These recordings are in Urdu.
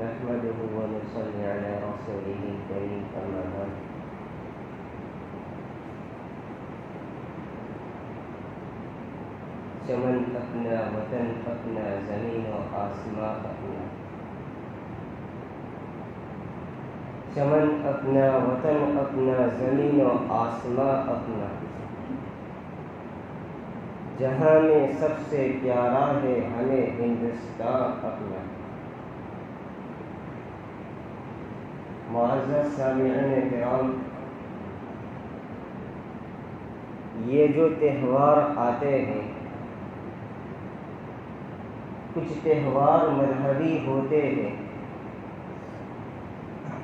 نحمده ونصلي على رسوله الكريم أما بعد چمن اپنا وطن اپنا زمین و آسمان اپنا چمن اپنا وطن اپنا زمین و آسمان اپنا جہاں میں سب سے پیارا ہے ہمیں ہندوستان اپنا۔ معزز سامعین کرام، یہ جو تہوار آتے ہیں کچھ تہوار مذہبی ہوتے ہیں۔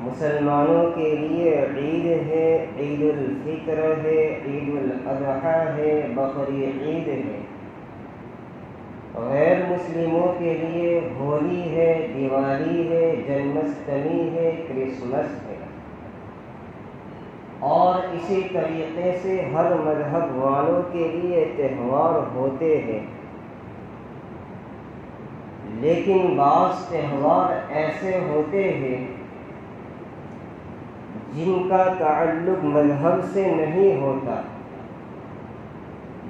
مسلمانوں کے لیے عید ہے، عید الفطر ہے، عید الاضحیٰ ہے، بقر عید ہے۔ غیر مسلموں کے لیے ہولی ہے، دیوالی ہے، جنماشٹمی ہے، کرسمس ہے، اور اسی طریقے سے ہر مذہب والوں کے لیے تہوار ہوتے ہیں۔ لیکن بعض تہوار ایسے ہوتے ہیں جن کا تعلق مذہب سے نہیں ہوتا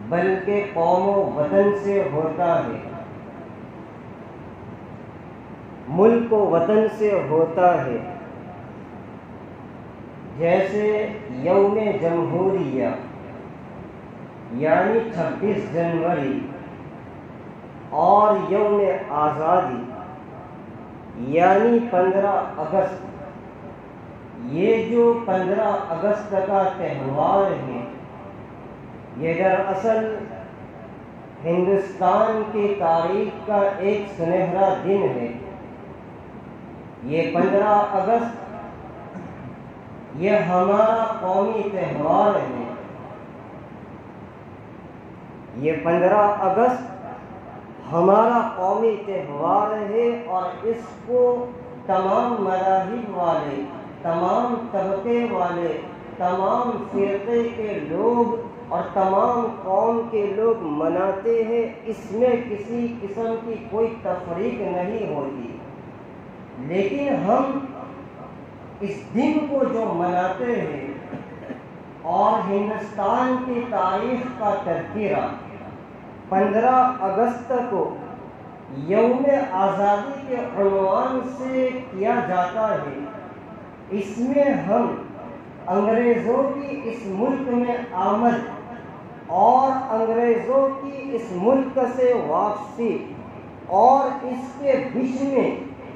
بلکہ قوم و وطن سے ہوتا ہے، ملک و وطن سے ہوتا ہے۔ جیسے یوم جمہوریہ یعنی 26 جنوری اور یوم آزادی یعنی 15 اگست۔ یہ جو 15 اگست کا تہوار ہے یہ دراصل ہندوستان کی تاریخ کا ایک سنہرا دن ہے۔ یہ 15 اگست یہ ہمارا قومی تہوار ہے۔ یہ 15 اگست ہمارا قومی تہوار ہے اور اس کو تمام مذاہب والے، تمام طبقے والے، تمام فرقے کے لوگ اور تمام قوم کے لوگ مناتے ہیں۔ اس میں کسی قسم کی کوئی تفریق نہیں ہوتی۔ لیکن ہم اس دن کو جو مناتے ہیں اور ہندوستان کی تاریخ کا تذکرہ 15 اگست کو یوم آزادی کے عنوان سے کیا جاتا ہے، اس میں ہم انگریزوں کی اس ملک میں آمد اور انگریزوں کی اس ملک سے واپسی اور اس کے بیچ میں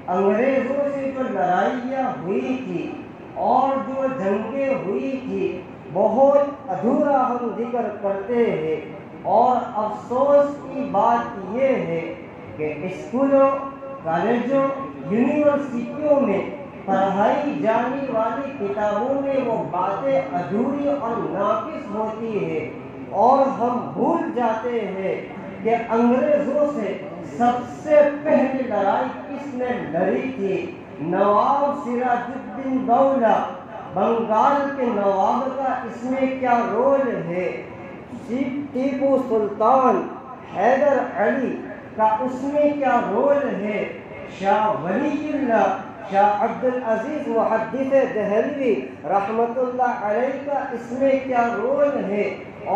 انگریزوں سے جو لڑائیاں ہوئی تھی اور جو جنگیں ہوئی تھی بہت ادھورا ہم ذکر کرتے ہیں۔ اور افسوس کی بات یہ ہے کہ اسکولوں، کالجوں، یونیورسٹیوں میں پڑھائی جانے والی کتابوں میں وہ باتیں ادھوری اور ناقص ہوتی ہے، اور ہم بھول جاتے ہیں کہ انگریزوں سے سب سے پہلی لڑائی کس نے لڑی تھی۔ نواب سراج الدین دولہ بنگال کے نواب کا اس میں کیا رول ہے؟ ٹیپو سلطان حیدر علی کا اس میں کیا رول ہے؟ شاہ ولی اللہ، شاہ عبد العزیز محدث دہلوی رحمت اللہ علیہ کا اس میں کیا رول ہے؟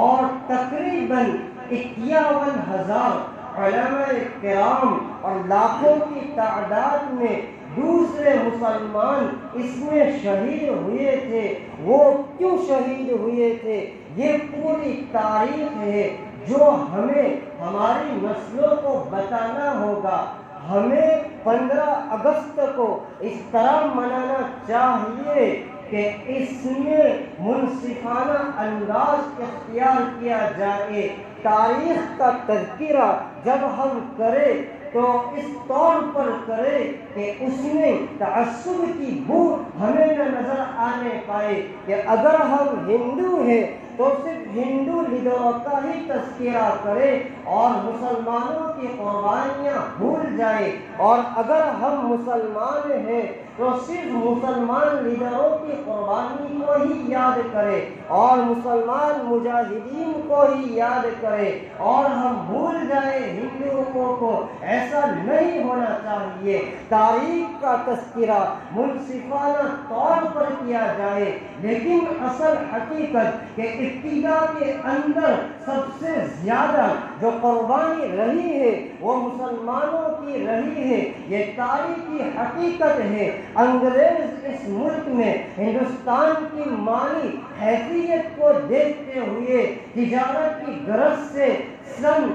اور تقریباً 51,000 علماء کرام اور لاکھوں کی تعداد میں دوسرے مسلمان اس میں شہید ہوئے تھے۔ وہ کیوں شہید ہوئے تھے؟ یہ پوری تاریخ ہے جو ہمیں ہماری نسلوں کو بتانا ہوگا۔ ہمیں 15 اگست کو اس طرح منانا چاہیے کہ اس میں منصفانہ انداز اختیار کیا جائے۔ تاریخ کا تذکرہ جب ہم کریں تو اس طور پر کرے کہ اس میں تعصب کی بو ہمیں نہ نظر آنے پائے کہ اگر ہم ہندو ہیں تو صرف ہندو لیڈروں کا ہی تذکرہ کرے اور مسلمانوں کی قربانیاں بھول جائے، اور اگر ہم مسلمان ہیں تو صرف مسلمان لیڈروں کی قربانی کو ہی یاد کرے اور مسلمان مجاہدین کو ہی یاد کرے اور ہم بھول جائیں ہندوؤں کو، ایسا نہیں ہونا چاہیے۔ تاریخ کا تذکرہ منصفانہ طور پر کیا جائے، لیکن اصل حقیقت کہ ابتدا کے اندر سب سے زیادہ جو قربانی رہی ہے وہ مسلمانوں کی رہی ہے، یہ تاریخی حقیقت ہے۔ انگریز اس ملک میں ہندوستان کی مالی حیثیت کو دیکھتے ہوئے تجارت کی غرض سے سن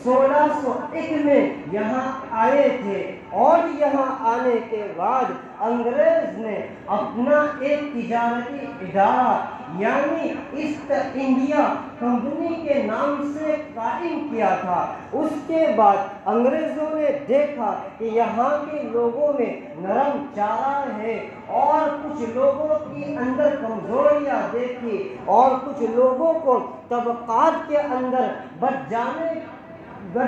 1601 میں یہاں آئے تھے، اور یہاں آنے کے بعد انگریز نے اپنا ایک تجارتی ادارہ یعنی ایسٹ انڈیا کمپنی کے نام سے قائم کیا تھا۔ اس کے بعد انگریزوں نے دیکھا کہ یہاں کے لوگوں میں نرم چارہ ہے اور کچھ لوگوں کی اندر کمزوریاں دیکھی اور کچھ لوگوں کو طبقات کے اندر بٹ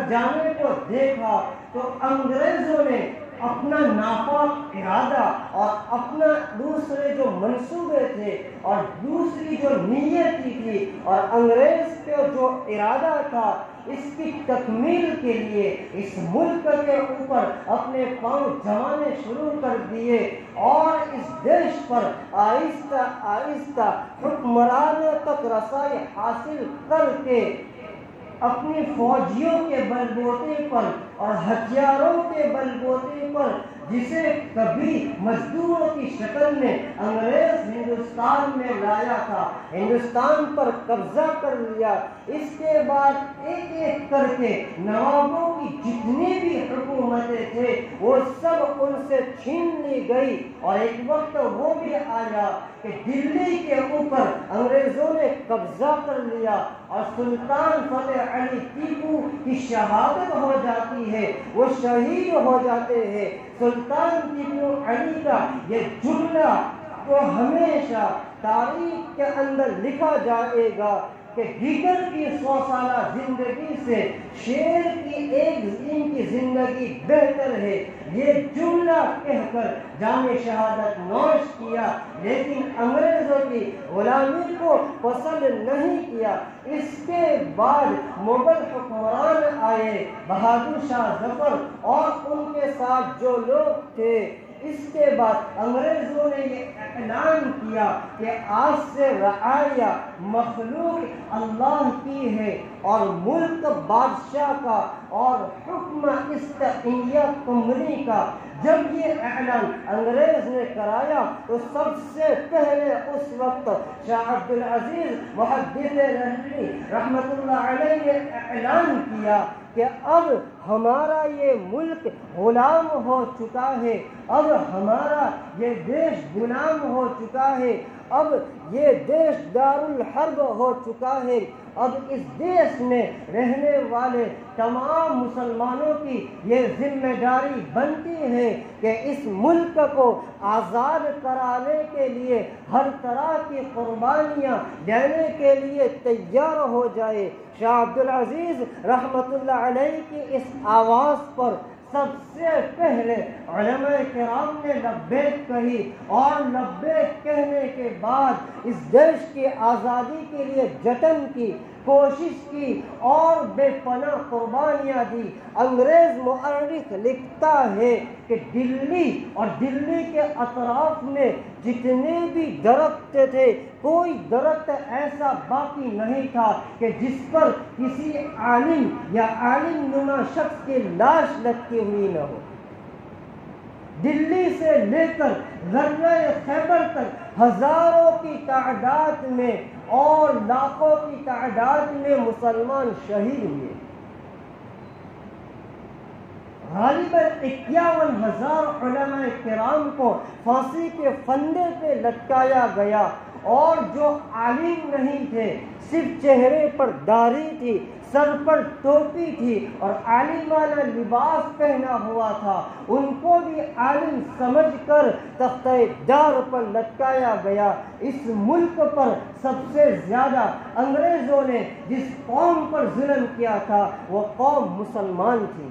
جانے کو دیکھا، تو انگریزوں نے اپنا ناپاک ارادہ اور اپنا دوسرے جو منصوبے تھے اور دوسری جو نیتی تھی اور انگریز کا جو ارادہ تھا اس کی تکمیل کے لیے اس ملک کے اوپر اپنے پاؤں جمانے شروع کر دیے اور اس دیش پر آہستہ آہستہ حکمرانوں تک رسائی حاصل کر کے اپنی فوجیوں کے بل بوتے پر اور ہتھیاروں کے بل بوتے پر، جسے کبھی مزدوروں کی شکل میں انگریز ہندوستان میں لایا تھا، ہندوستان پر قبضہ کر لیا۔ اس کے بعد ایک ایک کر کے نوابوں کی جتنی بھی حکومتیں تھے وہ سب ان سے چھین لی گئی، اور ایک وقت وہ بھی آیا کہ دلی کے اوپر انگریزوں نے قبضہ کر لیا اور سلطان فتح علی ٹیپو کی شہادت ہو جاتی ہے، وہ شہید ہو جاتے ہیں۔ سلطان ٹیپو علی کا یہ جملہ وہ ہمیشہ تاریخ کے اندر لکھا جائے گا کہ دیگر کی 100 سالہ زندگی سے شیر کی ایک دن کی زندگی بہتر ہے، یہ جملہ کہہ کر جام شہادت نوش کیا، لیکن انگریزوں کی غلامی کو پسند نہیں کیا۔ اس کے بعد مغل حکمران آئے، بہادر شاہ ظفر اور ان کے ساتھ جو لوگ تھے۔ اس کے بعد انگریزوں نے یہ اعلان کیا کہ آج سے رعایا مخلوق اللہ کی ہے اور ملک بادشاہ کا اور حکم ایسٹ انڈیا کمپنی کا۔ جب یہ اعلان انگریز نے کرایا تو سب سے پہلے اس وقت شاہ عبدالعزیز محدث دہلوی رحمۃ اللہ علیہ نے اعلان کیا کہ اب ہمارا یہ ملک غلام ہو چکا ہے، اب ہمارا یہ دیش غلام ہو چکا ہے، اب یہ دیش دارالحرب ہو چکا ہے۔ اب اس دیش میں رہنے والے تمام مسلمانوں کی یہ ذمہ داری بنتی ہے کہ اس ملک کو آزاد کرانے کے لیے ہر طرح کی قربانیاں دینے کے لیے تیار ہو جائے۔ شاہ عبدالعزیز رحمۃ اللہ علیہ کی اس آواز پر سب سے پہلے علماء کرام نے لبیک کہی، اور لبیک کہنے کے بعد اس دیش کی آزادی کے لیے جتن کی، کوشش کی اور بے پناہ قربانیاں دی۔ انگریز مورخ لکھتا ہے کہ دلی اور دلی کے اطراف میں جتنے بھی درخت تھے کوئی درخت ایسا باقی نہیں تھا کہ جس پر کسی عالم یا عالم نما شخص کی لاش لٹکی ہوئی نہ ہو۔ دلی سے لے کر ذرہ خیبر تک ہزاروں کی تعداد میں اور لاکھوں کی تعداد میں مسلمان شہید ہوئے۔ غالباً 51,000 علماء کرام کو پھانسی کے پھندے پہ لٹکایا گیا، اور جو عالم نہیں تھے، صرف چہرے پر داڑھی تھی، سر پر ٹوپی تھی اور عالمانہ لباس پہنا ہوا تھا، ان کو بھی عالم سمجھ کر تختہ دار پر لٹکایا گیا۔ اس ملک پر سب سے زیادہ انگریزوں نے جس قوم پر ظلم کیا تھا وہ قوم مسلمان تھی۔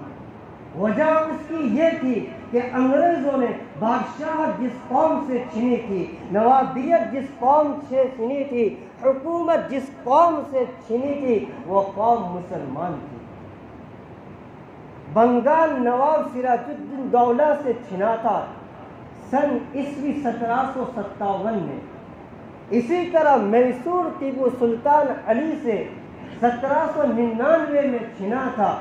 وجہ اس کی یہ تھی کہ انگریزوں نے بادشاہت جس قوم سے چھینی تھی، نوابیت جس قوم سے چھینی تھی، حکومت جس قوم سے چھینی تھی، وہ قوم مسلمان تھی۔ بنگال نواب سراج الدین دولہ سے چھنا تھا سن عیسوی 1757 میں۔ اسی طرح میسور ٹیپو سلطان علی سے 1799 میں چھنا تھا۔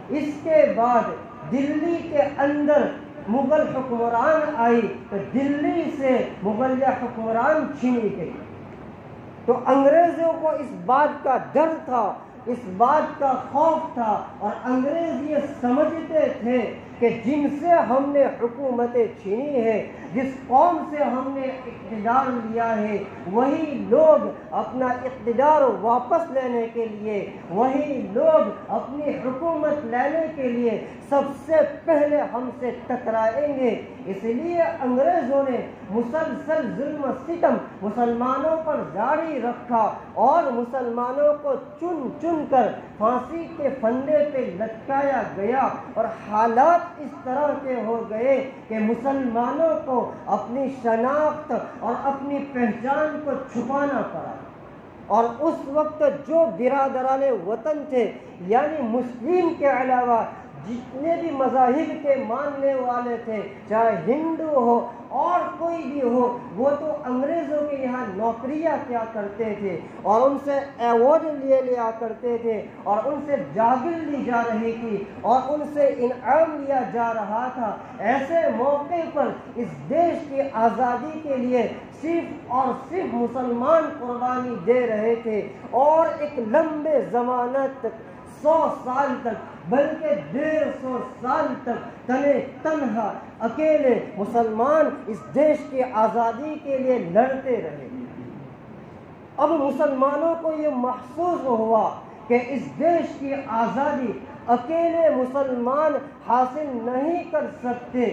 اس کے بعد دلی کے اندر مغل حکمران آئی تو دلی سے مغلیہ حکمران چھینی گئی۔ تو انگریزوں کو اس بات کا ڈر تھا، اس بات کا خوف تھا، اور انگریز یہ سمجھتے تھے کہ جن سے ہم نے حکومتیں چھینی ہے، جس قوم سے ہم نے اقتدار لیا ہے، وہی لوگ اپنا اقتدار واپس لینے کے لیے، وہی لوگ اپنی حکومت لینے کے لیے سب سے پہلے ہم سے ٹکرائیں گے۔ اس لیے انگریزوں نے مسلسل ظلم و ستم مسلمانوں پر جاری رکھا اور مسلمانوں کو چن چن کر پھانسی کے پھندے پہ لٹکایا گیا، اور حالات اس طرح کے ہو گئے کہ مسلمانوں کو اپنی شناخت اور اپنی پہچان کو چھپانا پڑا۔ اور اس وقت جو برادران وطن تھے، یعنی مسلم کے علاوہ جتنے بھی مذاہب کے ماننے والے تھے، چاہے ہندو ہو اور کوئی بھی ہو، وہ تو انگریزوں کے یہاں نوکریاں کیا کرتے تھے اور ان سے ایوارڈ لیا کرتے تھے اور ان سے جاگیر لی جا رہی تھی اور ان سے انعام لیا جا رہا تھا۔ ایسے موقع پر اس دیش کی آزادی کے لیے صرف اور صرف مسلمان قربانی دے رہے تھے، اور ایک لمبے زمانہ تک 100 سال تک بلکہ 150 سال تک تنے تنہا اکیلے مسلمان اس دیش کی آزادی کے لیے لڑتے رہے۔ اب مسلمانوں کو یہ محسوس ہوا کہ اس دیش کی آزادی اکیلے مسلمان حاصل نہیں کر سکتے،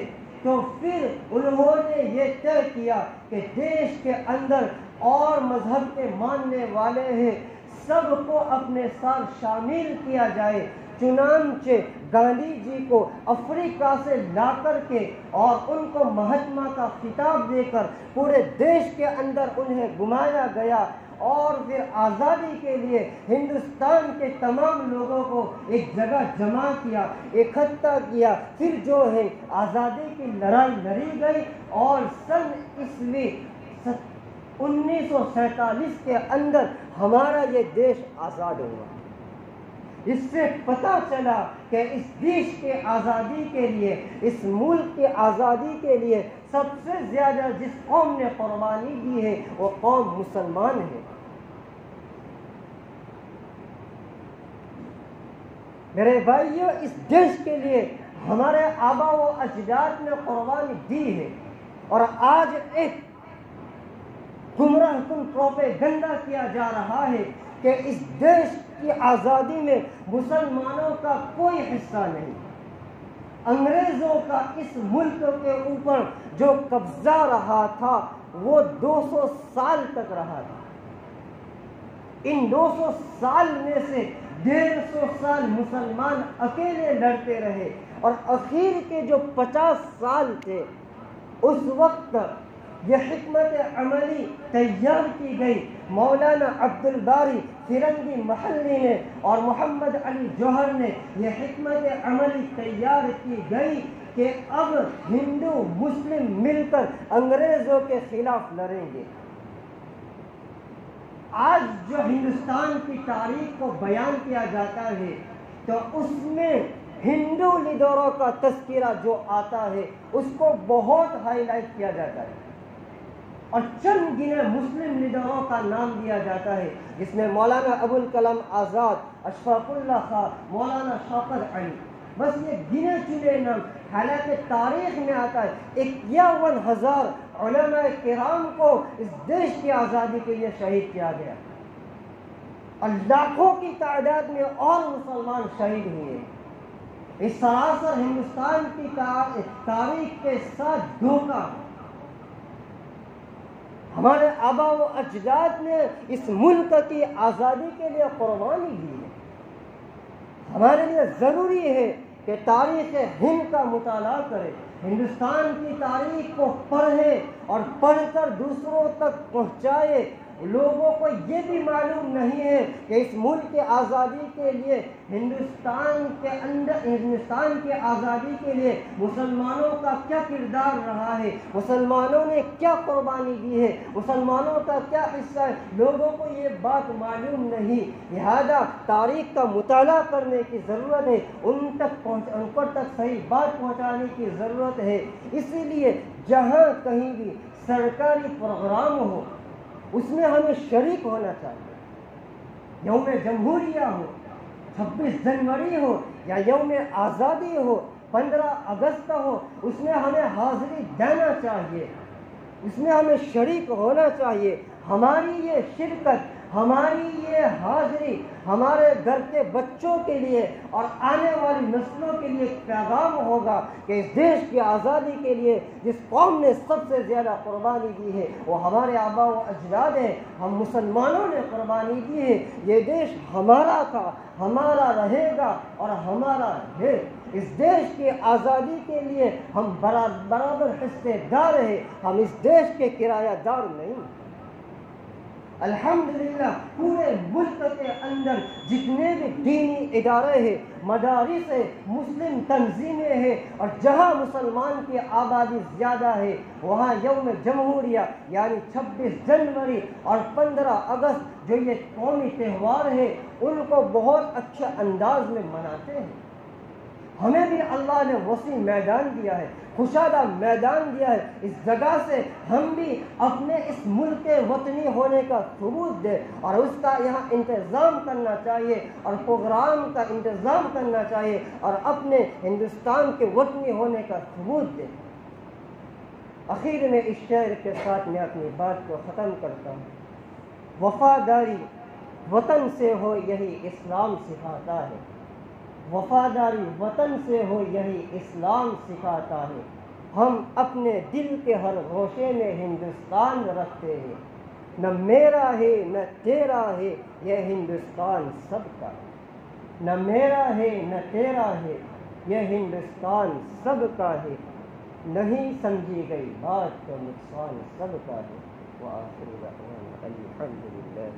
تو پھر انہوں نے یہ طے کیا کہ دیش کے اندر اور مذہب کے ماننے والے ہیں، سب کو اپنے ساتھ شامل کیا جائے۔ چنانچہ گاندھی جی کو افریقہ سے لا کر کے اور ان کو مہاتما کا خطاب دے کر پورے دیش کے اندر انہیں گھمایا گیا، اور پھر آزادی کے لیے ہندوستان کے تمام لوگوں کو ایک جگہ جمع کیا، اکٹھا کیا، پھر جو ہے آزادی کی لڑائی لڑی گئی، اور سن عیسوی 1947 کے اندر ہمارا یہ دیش آزاد ہوا۔ اس سے پتہ چلا کہ اس دیش کے آزادی کے لیے، اس ملک کی آزادی کے لیے سب سے زیادہ جس قوم نے قربانی دی ہے وہ قوم مسلمان ہے۔ میرے بھائیو، اس دیش کے لیے ہمارے آبا و اجداد نے قربانی دی ہے، اور آج ایک گمراہ کن پروپیگنڈا کیا جا رہا ہے کہ اس دیش کی آزادی میں مسلمانوں کا کوئی حصہ نہیں۔ انگریزوں کا اس ملک کے اوپر جو قبضہ رہا تھا وہ 200 سال تک رہا تھا۔ ان 200 سال میں سے 150 سال مسلمان اکیلے لڑتے رہے، اور اخیر کے جو 50 سال تھے اس وقت یہ حکمت عملی تیار کی گئی۔ مولانا عبد الباری فرنگی محلی نے اور محمد علی جوہر نے یہ حکمت عملی تیار کی گئی کہ اب ہندو مسلم مل کر انگریزوں کے خلاف لڑیں گے۔ آج جو ہندوستان کی تاریخ کو بیان کیا جاتا ہے تو اس میں ہندو لیڈروں کا تذکرہ جو آتا ہے اس کو بہت ہائی لائٹ کیا جاتا ہے، اور چند گنے مسلم لیڈروں کا نام دیا جاتا ہے، جس میں مولانا ابوالکلام آزاد، اشفاق اللہ خان، مولانا شوکت علی، بس یہ گنے چنے نام حالانکہ تاریخ میں آتا ہے 51,000 علماء کرام کو اس دیش کی آزادی کے لیے شہید کیا گیا، اور لاکھوں کی تعداد میں اور مسلمان شہید ہوئے۔ اس سراسر ہندوستان کی تاریخ کے ساتھ دھوکہ، ہمارے آبا و اجداد نے اس ملک کی آزادی کے لیے قربانی دی ہے۔ ہمارے لیے ضروری ہے کہ تاریخ ہند کا مطالعہ کرے، ہندوستان کی تاریخ کو پڑھے اور پڑھ کر دوسروں تک پہنچائے۔ لوگوں کو یہ بھی معلوم نہیں ہے کہ اس ملک کی آزادی کے لیے ہندوستان کی آزادی کے لیے مسلمانوں کا کیا کردار رہا ہے، مسلمانوں نے کیا قربانی دی ہے، مسلمانوں کا کیا حصہ ہے۔ لوگوں کو یہ بات معلوم نہیں، لہذا تاریخ کا مطالعہ کرنے کی ضرورت ہے، ان پر تک صحیح بات پہنچانے کی ضرورت ہے۔ اسی لیے جہاں کہیں بھی سرکاری پروگرام ہو اس میں ہمیں شریک ہونا چاہیے، یوم جمہوریہ ہو، 26 جنوری ہو یا یوم آزادی ہو، 15 اگست ہو، اس میں ہمیں حاضری دینا چاہیے، اس میں ہمیں شریک ہونا چاہیے۔ ہماری یہ شرکت، ہماری یہ حاضری ہمارے گھر کے بچوں کے لیے اور آنے والی نسلوں کے لیے ایک پیغام ہوگا کہ اس دیش کی آزادی کے لیے جس قوم نے سب سے زیادہ قربانی دی ہے وہ ہمارے آبا و اجداد ہیں، ہم مسلمانوں نے قربانی دی ہے۔ یہ دیش ہمارا تھا، ہمارا رہے گا اور ہمارا ہے۔ اس دیش کی آزادی کے لیے ہم برابر حصے دار ہیں، ہم اس دیش کے کرایہ دار نہیں۔ الحمدللہ پورے ملک کے اندر جتنے بھی دینی ادارے ہیں، مدارس ہیں، مسلم تنظیمیں ہیں، اور جہاں مسلمان کی آبادی زیادہ ہے وہاں یوم جمہوریہ یعنی 26 جنوری اور 15 اگست جو یہ قومی تہوار ہے ان کو بہت اچھے انداز میں مناتے ہیں۔ ہمیں بھی اللہ نے وسیع میدان دیا ہے، کشادہ میدان دیا ہے، اس جگہ سے ہم بھی اپنے اس ملک کے وطنی ہونے کا ثبوت دیں اور اس کا یہاں انتظام کرنا چاہیے اور پروگرام کا انتظام کرنا چاہیے اور اپنے ہندوستان کے وطنی ہونے کا ثبوت دیں۔ آخر میں اس شعر کے ساتھ میں اپنی بات کو ختم کرتا ہوں۔ وفاداری وطن سے ہو یہی اسلام سکھاتا ہے، وفاداری وطن سے ہو یہی اسلام سکھاتا ہے۔ ہم اپنے دل کے ہر گوشے میں ہندوستان رکھتے ہیں، نہ میرا ہے نہ تیرا ہے یہ ہندوستان سب کا ہے، نہ میرا ہے نہ تیرا ہے یہ ہندوستان سب کا ہے، نہیں سمجھی گئی بات تو نقصان سب کا ہے۔ وآخر دعوانا الحمدللہ۔